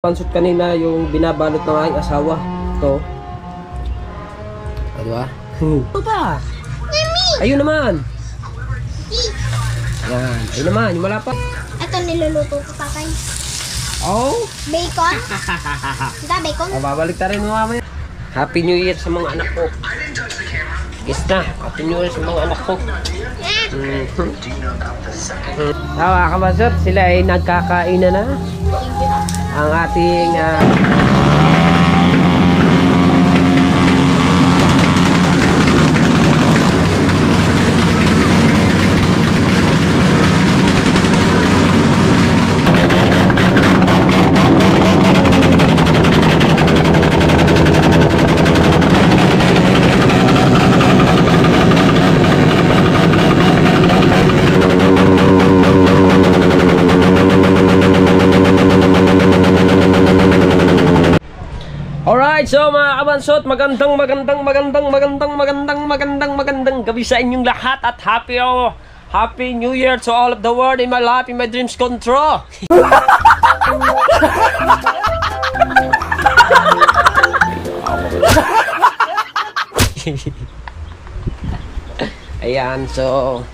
Pansot kanina yung binabalot ng aking asawa. Ito. Ano ba? Ito ba? Ayun naman. Yan. Ayun naman. Yung malapad. Ito niluluto ko, tatay. Oh. Bacon? Ito, bacon? Babalik ta rin mamaya. Happy New Year sa mga anak ko. Kiss na. Happy New Year sa mga anak ko. Tawa ka ba, sir? Sila ay nagkakain na. Ang ating Alright, so mga kabansot, magandang gabi sa inyong lahat at happy New Year to all of the world in my life, in my dreams come true. Ayan, so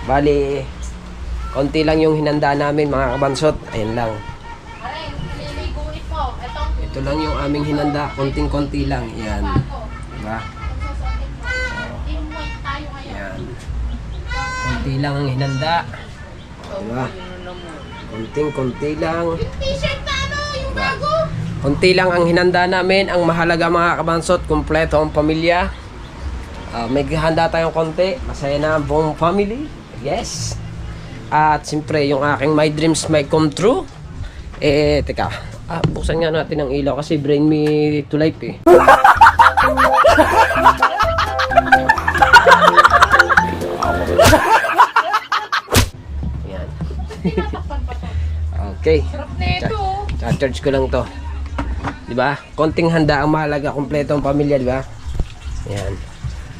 bali konti lang yung hinanda namin mga kabansot. Ayan lang. Ito lang yung aming hinanda, konting-konti lang. Yan. Diba? Yan. Konti lang ang hinanda. Diba? Konting-konti lang. Diba? Konti lang ang hinanda namin. Ang mahalaga mga kabansot, kumpleto ang pamilya. May handa tayong konti. Masaya na ang buong family. Yes. At siyempre, yung aking my dreams may come true. Teka. Buksan nga natin ang ilaw kasi bring me to life eh. Ayan. Okay. Charge ko lang to. Diba? Konting handa ang mahalaga, kumpleto ang pamilya, diba? Ayan.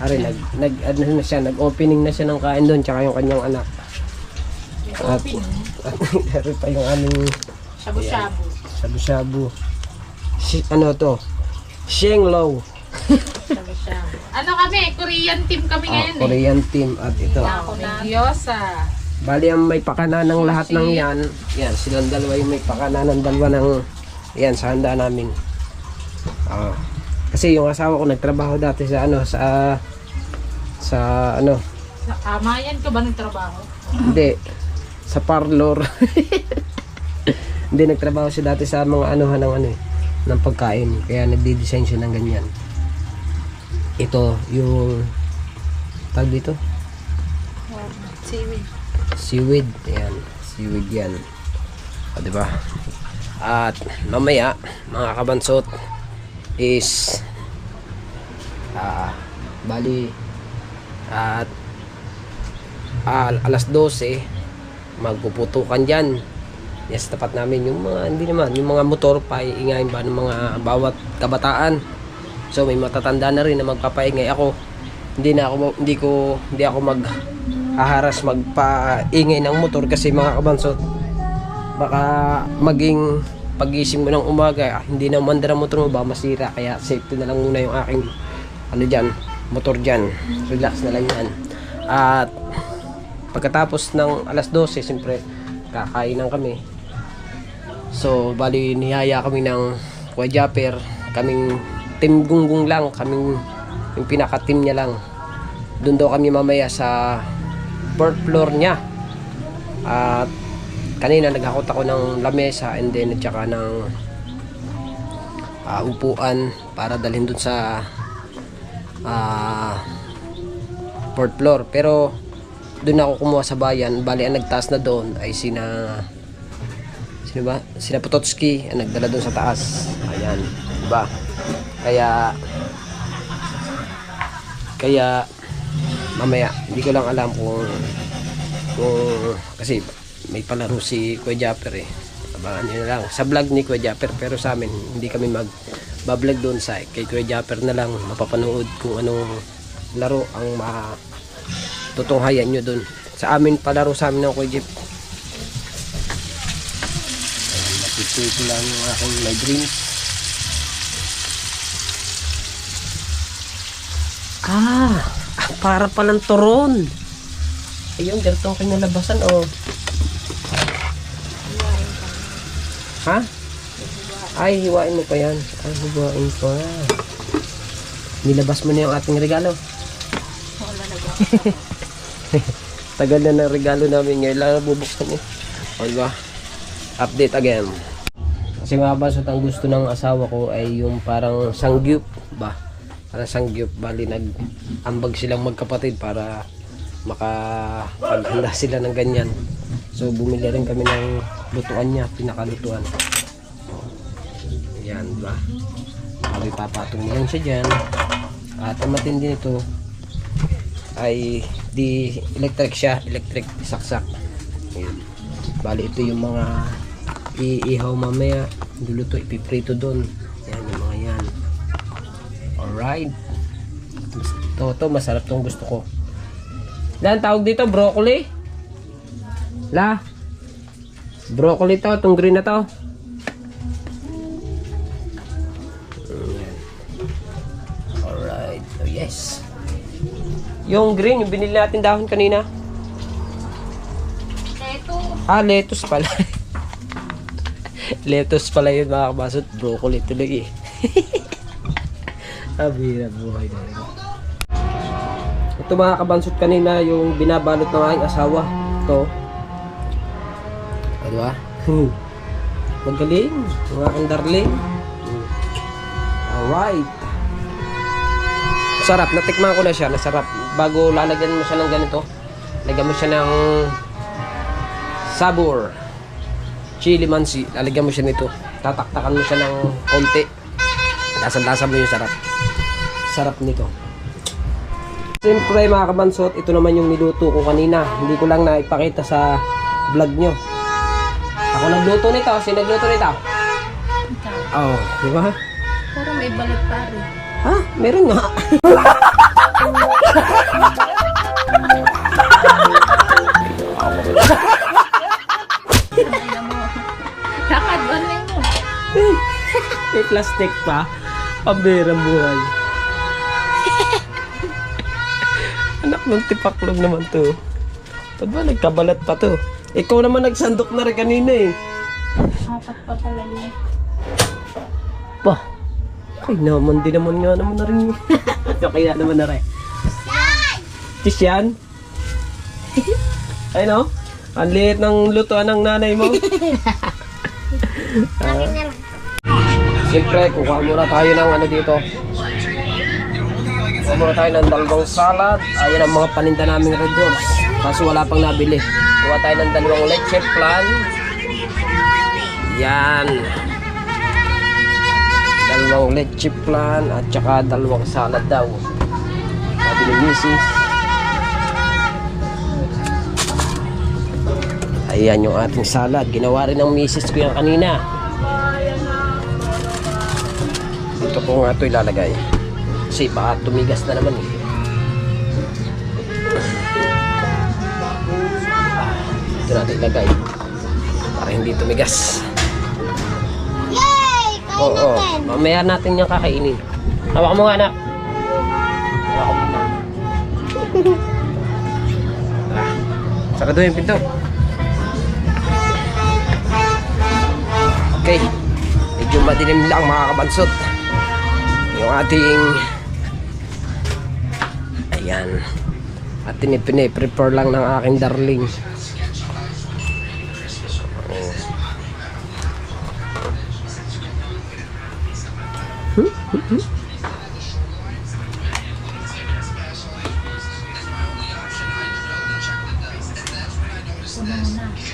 Ari, nag-opening na siya ng kain doon, tsaka yung kanyang anak. At dari pa yung aming shabu-shabu. Shabu-shabu. Ano to? Shenglo. Shabu-shabu. Ano kami? Korean team kami ngayon Korean team. At ito. Gyoza. Bali ang may pakana ng lahat ng yan. Yan, silang dalawa yung may pakana ng dalawa ng yan, sa handa namin. Kasi yung asawa ko nagtrabaho dati sa ano, sa ano. Sa Amayan ka ba nagtrabaho? Hindi. Sa parlor. Hindi, nagtrabaho siya dati sa mga anuhan ng pagkain. Kaya nagdi-design siya ng ganyan. Ito, yung tag dito? Seaweed. Seaweed. Ayan. Seaweed yan. O, diba? At mamaya, mga kabansot, is bali at alas 12 magpuputukan dyan. Yes, tapat namin yung mga yung mga motor pa iingayin ba ng mga bawat kabataan. So may matatanda na rin na magpapaingay ako. Hindi ako maghaharas magpaingay ng motor kasi mga kabansot baka maging pagising mo ng umaga hindi na umandar ang motor mo ba masira, kaya safety na lang muna yung aking motor dyan. Relax na lang yan. At pagkatapos ng alas 12 siyempre kakainan kami. So bali niyaya kami ng Kuya Japper, kaming team gunggong lang, kaming yung pinaka team niya lang. Doon daw kami mamaya sa 4th floor niya. At kanina naghakot ako ng lamesa and then at saka ng upuan para dalhin doon sa 4th floor. Pero doon ako kumuha sa bayan. Bali ang nagtaas na doon ay sina Pototski ang nagdala doon sa taas. Ayan, diba? Kaya mamaya hindi ko lang alam kung kasi may palaro si Kuya Japper eh. Abangan nyo na lang sa vlog ni Kuya Japper, pero sa amin hindi kami mag-vlog doon sa kay Kuya Japper na lang mapapanood kung anong laro ang tutunghayan nyo doon. Sa amin palaro sa amin ng Kuya Jeep. ito lang yung aking my dreams. Para palang turon. Ayun, ganito ang kinalabasan, oh. Ha? Ay, hiwain mo pa yan. Ay, hiwain pa. Nilabas mo na yung ating regalo. Tagal na ng regalo namin ngayon. Lang bubuksan eh. O, diba? Update again. Kasi mga basot, ang gusto ng asawa ko ay yung parang sangyup ba? Parang sangyup. Bali, nag-ambag silang magkapatid para makapaghanda sila ng ganyan. So bumili rin kami ng lutuan niya, pinakalutuan. Yan, diba? Bali, papatong lang siya dyan. At ang matindi nito ay di electric siya, electric saksak. Ayan. Bali, ito yung mga iihaw mamaya, luluto, ipiprito doon. Yan, yung mga yan. Alright. Ito, masarap tong gusto ko. Dan, tawag dito, broccoli. La. Broccoli to, itong green na to. Ayan. Alright. Oh, yes. Yung green, yung binili natin dahon kanina. Lettuce pala. Lettuce pala yun, mga kabasot. Broccoli tuloy eh. Abira buhay na rin. Ito mga kabansot, kanina yung binabalot ng aking asawa. Ito. Diba? Magaling. Mga aking darling. Alright. Sarap. Natikman ko na siya. Nasarap. Bago lalagyan mo siya ng ganito, lagyan mo siya ng sabor. Chili mansi. Lalagyan mo siya nito. Tataktakan mo siya ng konti. Lasan-lasan mo yung sarap. Sarap nito. Siyempre mga kabansot, ito naman yung niluto ko kanina. Hindi ko lang naipakita sa vlog nyo. Ako nagluto nito. Sino nagluto nito? Oh, di ba? Pero may balat pare. Ha? Meron nga. Lakad, banay mo. May plastic pa. Pambirang buhay. Anak ng tipaklog naman to. Ba't ba nagkabalat pa to? Ikaw naman nagsandok na rin kanina eh. Apat pa pala niya. Bah. Ay naman, di naman nga naman na rin. Okay na naman na rin. Tis yan? Ay no? Ang liit ng lutuan ng nanay mo. Siyempre, kukuha muna tayo ng ano dito. Kukuha muna tayo ng dalawang salad. Ayan ang mga paninda naming Red Doors. Kaso wala pang nabili. Kuha tayo ng dalawang leche flan. Yan. Dalawang leche flan at saka dalawang salad daw. Sabi ni Mrs. Ayan yung ating salad. Ginawa rin ng Mrs. ko yan kanina. Ito ko nga ito ilalagay. Kasi baka tumigas na naman eh. Ito natin ilagay. Para hindi tumigas. Yay! Kain Oo. natin! Mamaya natin yung kakainin. Hawak mo nga anak. Hawak mo nga. Sarado yung pinto. Okay. Medyo madilim lang mga kabansot. Yung ating ayan. At pine-prepare lang ng aking darling.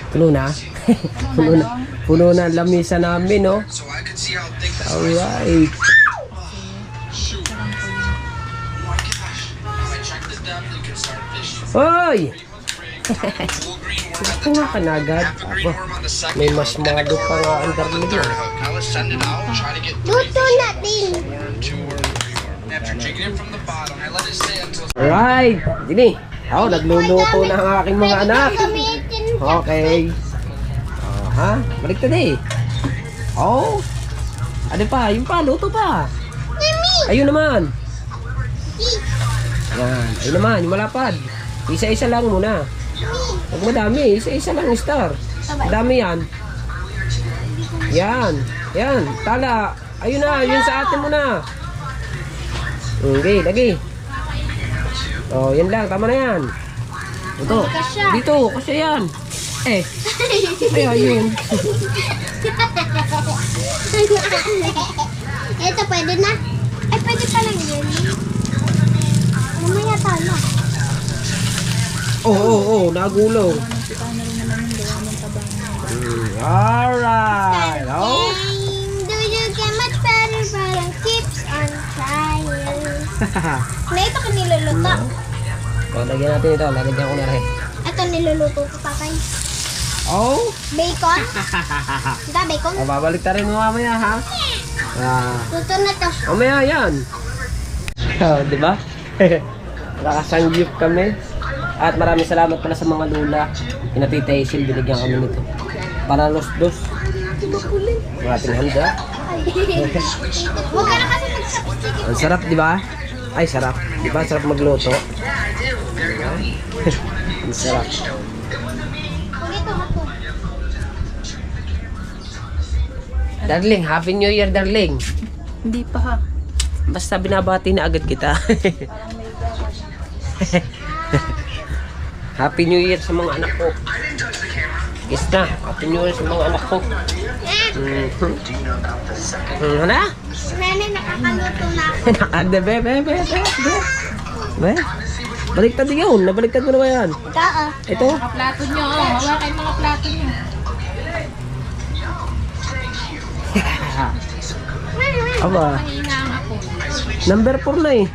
Puno na? Puno na. Puno na ang lamisa namin, no? Alright. Hoy! Ito nga ka na agad. Aba, may mas mado pa nga ang darling yun. Luto natin! Alright! Dini! Ako, nagluluto na ang aking mga anak. Gamitin Okay. Ha? Baliktad eh. Oh. Ano pa? Yung pa, luto pa. Ayun naman. Yan. Ayun naman, yung malapad. Isa-isa lang muna. Huwag madami. Isa-isa lang, Star. Dami yan. Yan. Yan. Tala. Ayun na. Yun sa atin mo na. Okay, lagi. Oh, yan lang. Tama na yan. Ito. Dito. Kasi yan. Eh. Ay, ayun. Ito, pwede na. Ay, pwede pa lang yun. Mamaya talo. Nagulong. Alright. Oh. Do you get much better but it keeps on trying. Na ito ka niluluto. Oh, lagyan natin ito. Lalagyan ko na rin. Ito niluluto ko pa kayo. Oh. Bacon? Hindi, bacon. Babalik ta rin mo mamaya, ha? Luto na to. Mamaya yan. Oh, di ba? Nakasangyup kami. At maraming salamat pala sa mga lula. Pinatita Isil, binigyan kami nito. Para los-dos. Ang ating handa. Huwag ka na kasi mag-substitute. Ang sarap, di ba? Ay, sarap. Di ba? Sarap magluto. Ang sarap. Huwag ito, ako. Darling, Happy New Year, darling. Hindi pa ha. Basta binabati na agad kita. Happy New Year sa mga anak ko. Yes na, Happy New Year sa mga anak ko. Ano? Nene, nakakaluto na ako. Nakada, be. Baliktad yun, nabaliktad mo na ba yan? Ito, oh. Ito? Mga plato nyo. Hawakan mga plato nyo. Aba, Mahina ang ako. number 4 na eh.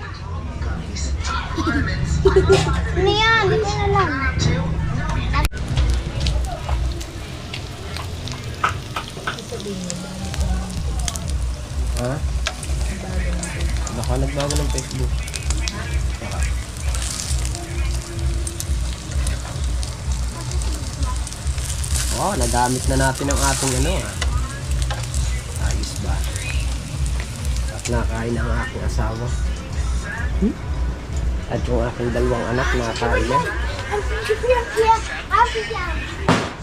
Ano yan? Hindi ko na lang. Ha? Baka nagbago ng Facebook. Oh, nagamit na natin ang ating ano. Ayos ba? At nakain ang aking asawa. At yung aking dalawang anak nakain na.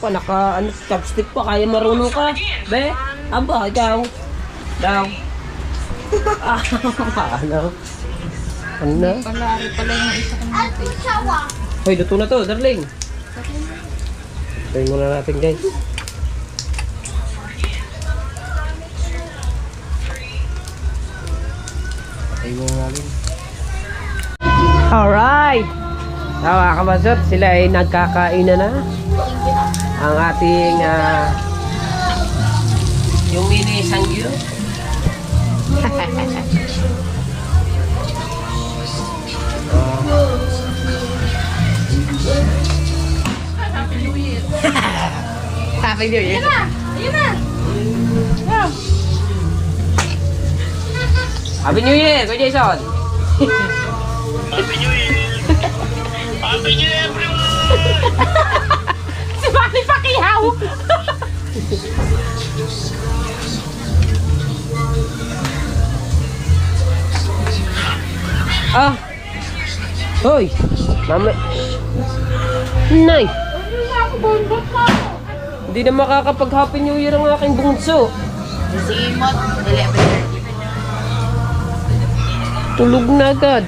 Pa, naka, ano, chopstick pa, kaya marunong ka. Be, aba, ikaw. Daw. Ano? Ano? Palari pala yung isa kong natin. Hoy, luto na to, darling. Tayo muna natin, guys. Tayo muna natin. Alright! Mga kabasot, sila ay nagkakain na. Ang ating yung mini sanggyo. Happy New Year! Ayun na! Happy New Year, Kuya Jason! Happy New Year! Happy New Year, everyone! Si Manny Pacquiao! Ah! Hoy! Mama! Nay! Hindi na makakapag Happy New Year ang aking bunso. Si Imot, 11:30. Tulog na agad.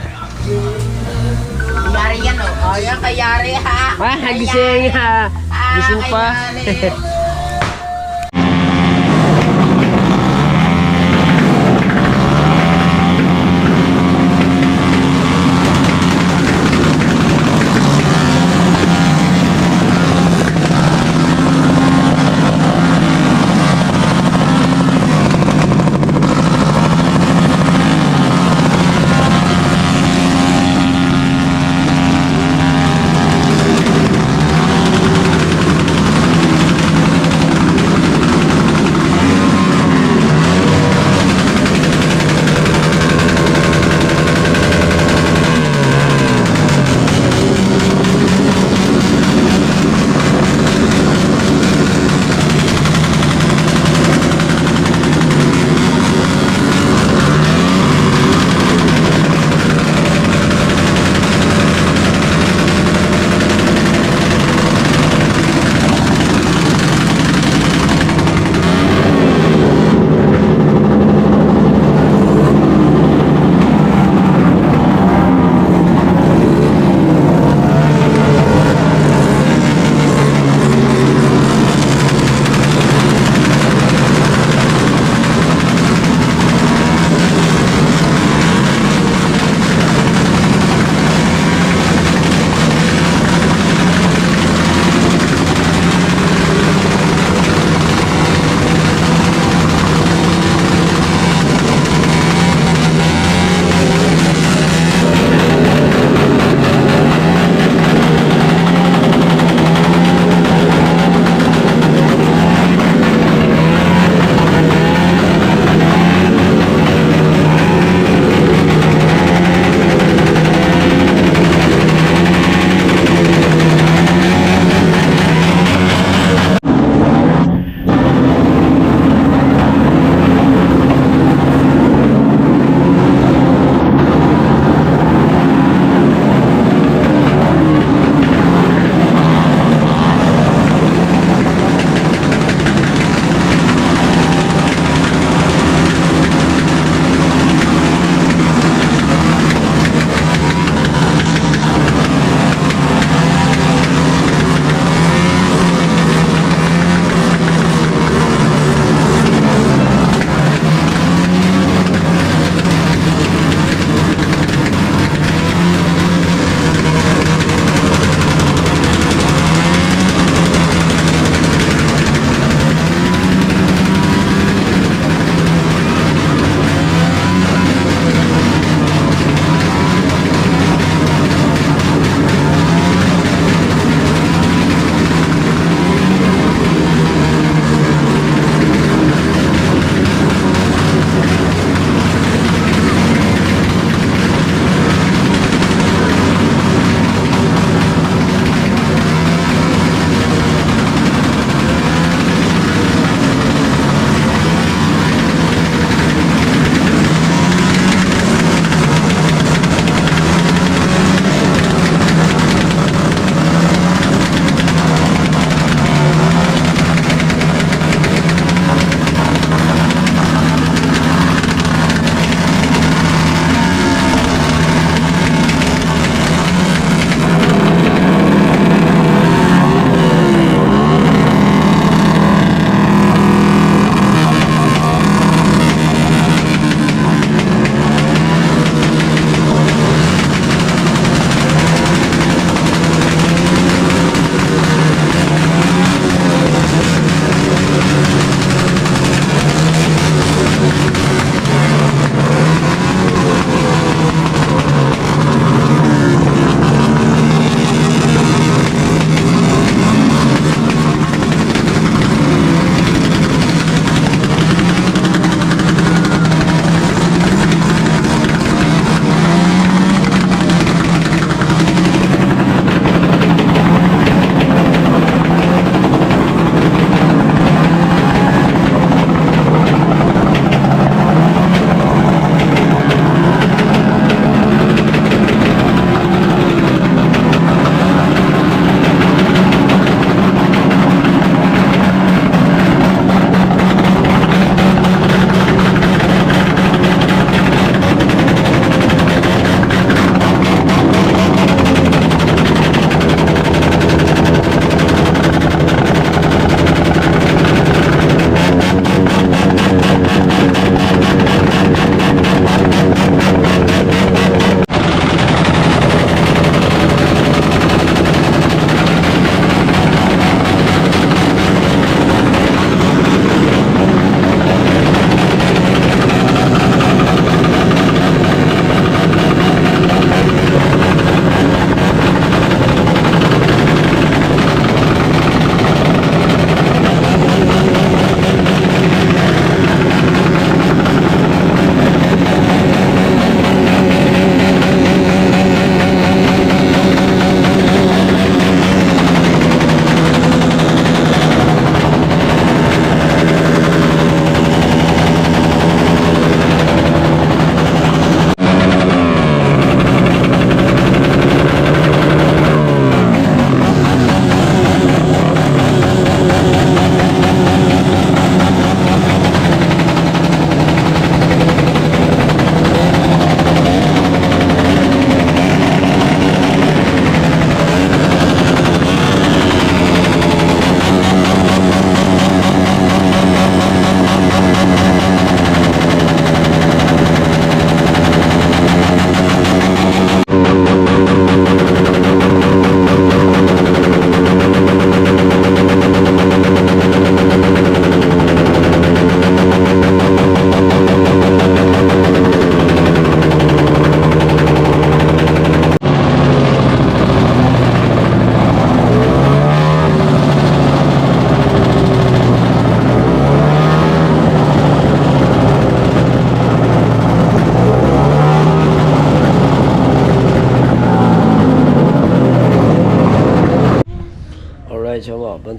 Yari yan o. Oh, yan kayari ha. Gising ha. Gising pa. Kayari.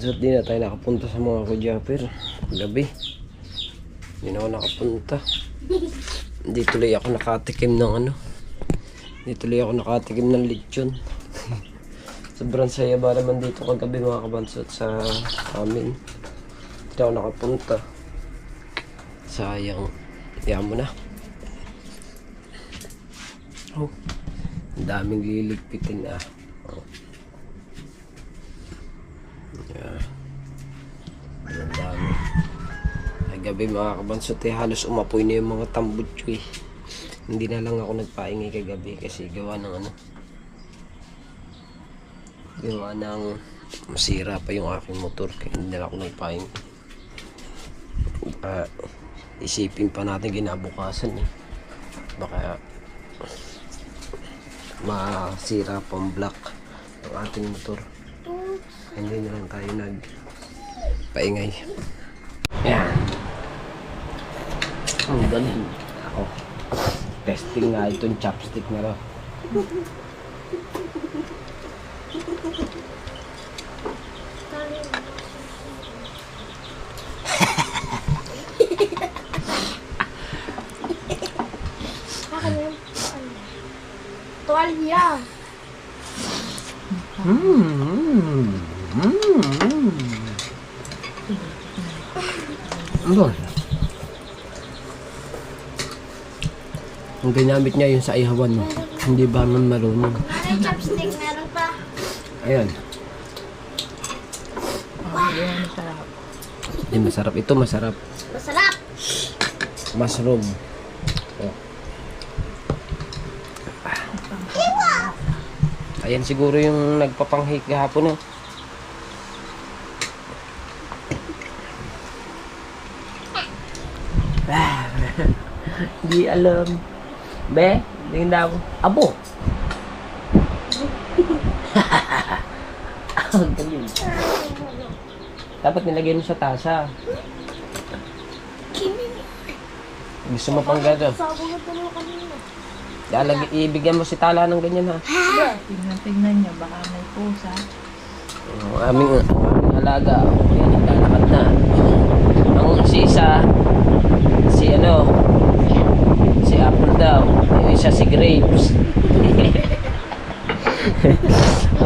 kabansot, di na tayo nakapunta sa mga kudyaper. Gabi. Hindi na ako nakapunta. Hindi tuloy ako nakatikim ng ano. Hindi tuloy ako nakatikim ng lechon. Sobrang saya ba naman dito kagabi mga kabansot sa amin. Hindi ako nakapunta. Sayang. Yan mo na. Oh. Ang daming liligpitin ah. Oh. Yeah. Ang dami. Ay gabi mga kabansot eh, halos umapoy na yung mga tambutso eh. Hindi na lang ako nagpaingay kagabi kasi gawa ng ano. Gawa ng masira pa yung aking motor kaya hindi na ako nagpaingay. Isipin pa natin ginabukasan eh. Baka masira pang block ang ating motor. Hindi na lang tayo nagpaingay. Yan. Ang galing. Ako. Testing nga itong chopstick na lang. Tuwalya. Ano? Ang ginamit niya yung sa ihawan mo. Hindi ba man marunong? Ano yung chopstick? Meron pa. Ayan. Yan, masarap. Hindi masarap. Ito masarap. Masarap. Mushroom. Oh. Ayan siguro yung nagpapanghik kahapon eh. Di alam. Be, tingin daw. Abo. Ang galing. Dapat nilagay mo sa tasa. Gusto mo pang gado? Sabi ko tuloy kanina. Ibigyan mo si Tala ng ganyan ha. Tingnan nyo, baka may pusa. Ang aming alaga. Ayan, naglalakad na. Ang isa, si Apple daw. Yung isa si Grapes.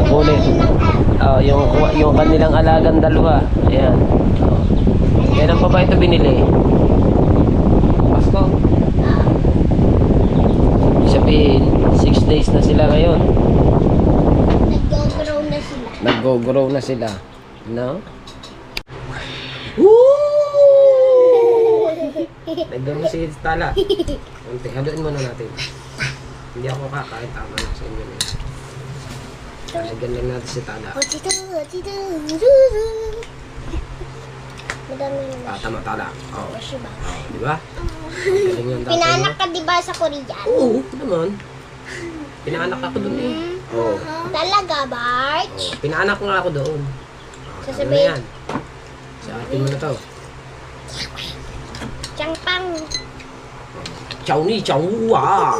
Kulit. Oh, yung kanilang alagang dalawa. Ayan. Oh. Kailan pa ba ito binili? Pasko. Sabihin, 6 days na sila ngayon. Nag-grow na sila. Nag-grow na sila. No? Nag-grow si Tala. Kunti, haluin muna natin. Hindi ako kakain, tama na sa inyo. Lagyan lang natin si Tala. Otito. Madami naman. Tama Tala. Oh. Shiba. Di ba? Galing yung dati Pinaanak mo. ka diba sa Korean? Oo, naman. Pinaanak ako doon eh. Oo. Talaga, Barch? Oh, pinaanak nga ako doon. Oh, Sasabihin. ano na yan? Sa atin mo na to. Changpang. Chow ni, chow ah.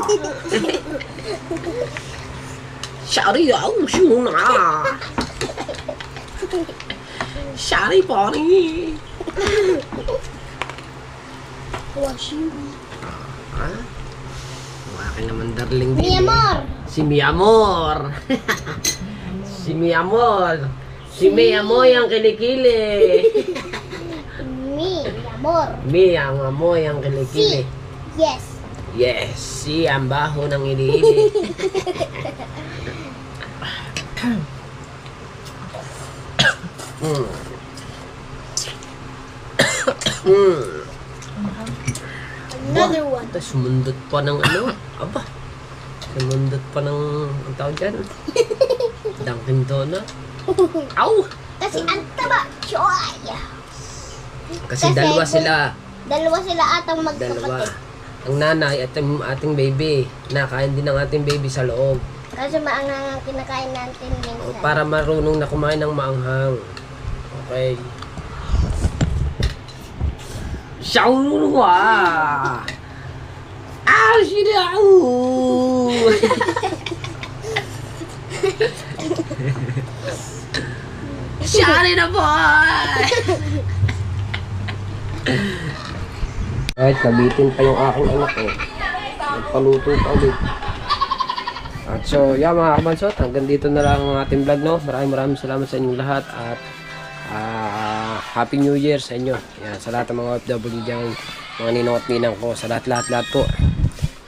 Shari au siu na. Shari pa ni. Washu. Ha? Akin naman darling Mi din. amor. Si Mi Amor. Si Mi Amor. Si Mi Amor ang kilikili. Mi amor. Mi ang amoy ang kilikili. Yes. Yes, si ang baho ng iniili. Another one. Tapos sumundot pa ng ano. Aba. Sumundot pa ng ang tawag dyan. Dunkin Donut. Aw! Kasi ang taba. Choy. Kasi Kasi dalawa kung- sila. Dalawa sila atang Dalawa. magkapatid. Ang nanay at ang ating baby. Nakain din ng ating baby sa loob. Kasi maangang ang kinakain natin O, minsan. para marunong na kumain ng maanghang. Okay. Shawarma! Ah, sinaw! Shari na boy! Kahit nabitin pa yung aking anak eh. Nagpaluto pa ulit. At so, yeah mga kabansot, hanggang dito na lang ang ating vlog, no? Maraming salamat sa inyong lahat at Happy New Year sa inyo. Yan, sa lahat ng mga OFW dyan, mga ninong at ninang ko, sa lahat po.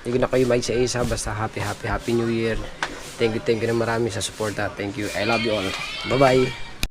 Hindi ko na kayo maisa-isa, basta Happy New Year. Thank you na marami sa support. Thank you. I love you all. Bye-bye.